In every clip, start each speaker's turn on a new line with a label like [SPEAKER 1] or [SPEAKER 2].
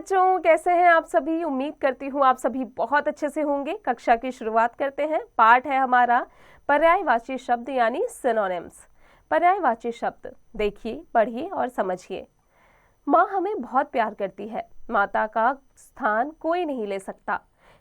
[SPEAKER 1] बच्चों, कैसे हैं आप सभी। उम्मीद करती हूँ आप सभी बहुत अच्छे से होंगे। कक्षा की शुरुआत करते हैं। पाठ है हमारा पर्यायवाची शब्द यानी सिनोनिम्स। पर्यायवाची शब्द देखिए, पढ़िए और समझिए। माँ हमें बहुत प्यार करती है। माता का स्थान कोई नहीं ले सकता।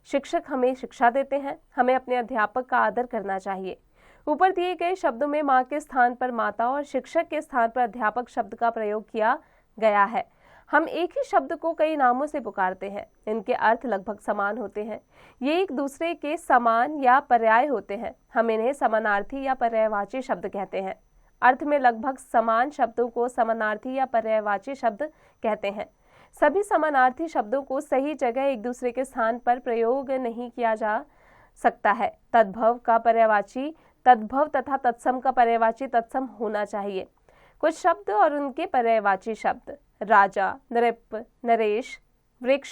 [SPEAKER 1] शिक्षक हमें शिक्षा देते हैं। हमें अपने अध्यापक का आदर करना चाहिए। ऊपर दिए गए शब्दों में माँ के स्थान पर माता और शिक्षक के स्थान पर अध्यापक शब्द का प्रयोग किया गया है। हम एक ही शब्द को कई नामों से पुकारते हैं। इनके अर्थ लगभग समान होते हैं। ये एक दूसरे के समान या पर्याय होते हैं। हम इन्हें समानार्थी या पर्यायवाची शब्द कहते हैं। अर्थ में लगभग समान शब्दों को समानार्थी या पर्यायवाची शब्द कहते हैं। सभी समानार्थी शब्दों को सही जगह एक दूसरे के स्थान पर प्रयोग नहीं किया जा सकता है। तद्भव का पर्यायवाची तद्भव तथा तत्सम का पर्यायवाची तत्सम होना चाहिए। कुछ शब्द और उनके पर्यायवाची शब्द: राजा, नृप, नरेश, वृक्ष,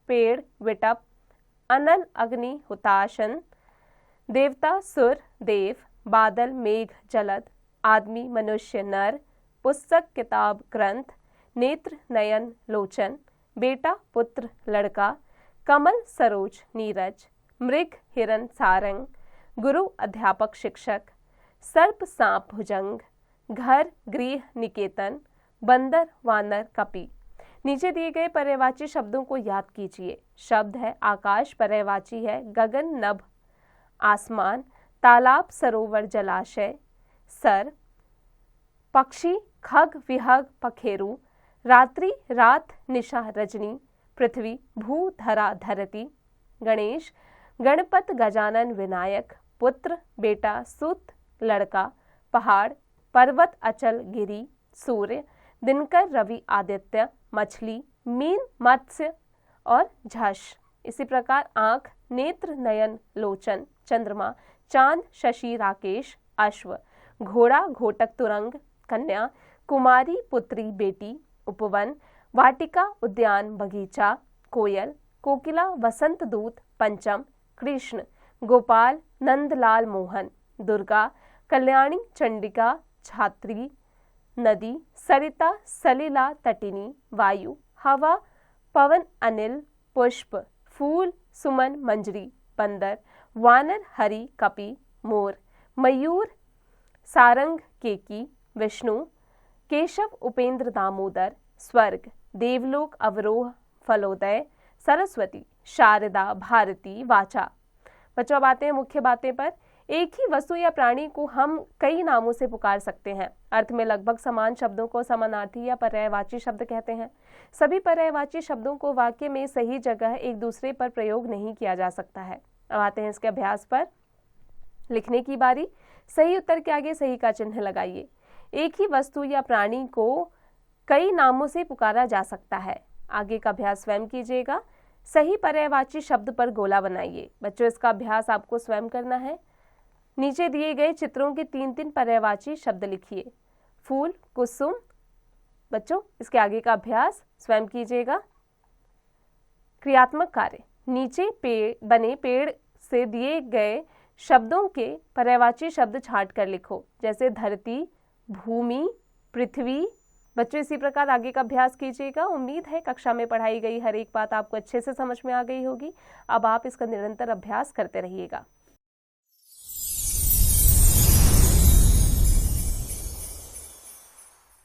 [SPEAKER 1] पेड़, विटप, अनल, अग्नि, हुताशन, देवता, सुर, देव, बादल, मेघ, जलद, आदमी, मनुष्य, नर, पुस्तक, किताब, ग्रंथ, नेत्र, नयन, लोचन, बेटा, पुत्र, लड़का, कमल, सरोज, नीरज, मृग, हिरन, सारंग, गुरु, अध्यापक, शिक्षक, सर्प, सांप, भुजंग, घर, गृह, निकेतन, बंदर, वानर, कपि। नीचे दिए गए पर्यायवाची शब्दों को याद कीजिए। शब्द है आकाश, पर्यायवाची है गगन, नभ, आसमान, तालाब, सरोवर, जलाशय, सर, पक्षी, खग, विहग, पखेरु, रात्रि, रात, निशा, रजनी, पृथ्वी, भू, धरा, धरती, गणेश, गणपत, गजानन, विनायक, पुत्र, बेटा, सुत, लड़का, पहाड़, पर्वत, अचल, गिरी, सूर्य, दिनकर, रवि, आदित्य, मछली, मीन, मत्स्य और झष। इसी प्रकार आंख, नेत्र, नयन, लोचन, चंद्रमा, चांद, शशि, राकेश, अश्व, घोड़ा, घोटक, तुरंग, कन्या, कुमारी, पुत्री, बेटी, उपवन, वाटिका, उद्यान, बगीचा, कोयल, कोकिला, वसंत दूत, पंचम, कृष्ण, गोपाल, नंदलाल, मोहन, दुर्गा, कल्याणी, चंडिका, छात्री, नदी, सरिता, सलिला, तटिनी, वायु, हवा, पवन, अनिल, पुष्प, फूल, सुमन, मंजरी, बंदर, वानर, हरि, कपि, मोर, मयूर, सारंग, केकी, विष्णु, केशव, उपेंद्र, दामोदर, स्वर्ग, देवलोक, अवरोह, फलोदय, सरस्वती, शारदा, भारती, वाचा। बच्चों, अब आते हैं मुख्य बातें पर। एक ही वस्तु या प्राणी को हम कई नामों से पुकार सकते हैं। अर्थ में लगभग समान शब्दों को समानार्थी या पर्यायवाची शब्द कहते हैं। सभी पर्यायवाची शब्दों को वाक्य में सही जगह एक दूसरे पर प्रयोग नहीं किया जा सकता है। अब आते हैं इसके अभ्यास पर। लिखने की बारी। सही उत्तर के आगे सही का चिन्ह लगाइए। एक ही वस्तु या प्राणी को कई नामों से पुकारा जा सकता है। आगे का अभ्यास स्वयं कीजिएगा। सही पर्यायवाची शब्द पर गोला बनाइए। बच्चों, इसका अभ्यास आपको स्वयं करना है। नीचे दिए गए चित्रों के 3-3 पर्यायवाची शब्द लिखिए। फूल, कुसुम। बच्चों, इसके आगे का अभ्यास स्वयं कीजिएगा। क्रियात्मक कार्य। नीचे बने पेड़ से दिए गए शब्दों के पर्यायवाची शब्द छांट कर लिखो, जैसे धरती, भूमि, पृथ्वी। बच्चों, इसी प्रकार आगे का अभ्यास कीजिएगा। उम्मीद है कक्षा में पढ़ाई गई हर एक बात आपको अच्छे से समझ में आ गई होगी। अब आप इसका निरंतर अभ्यास करते रहिएगा।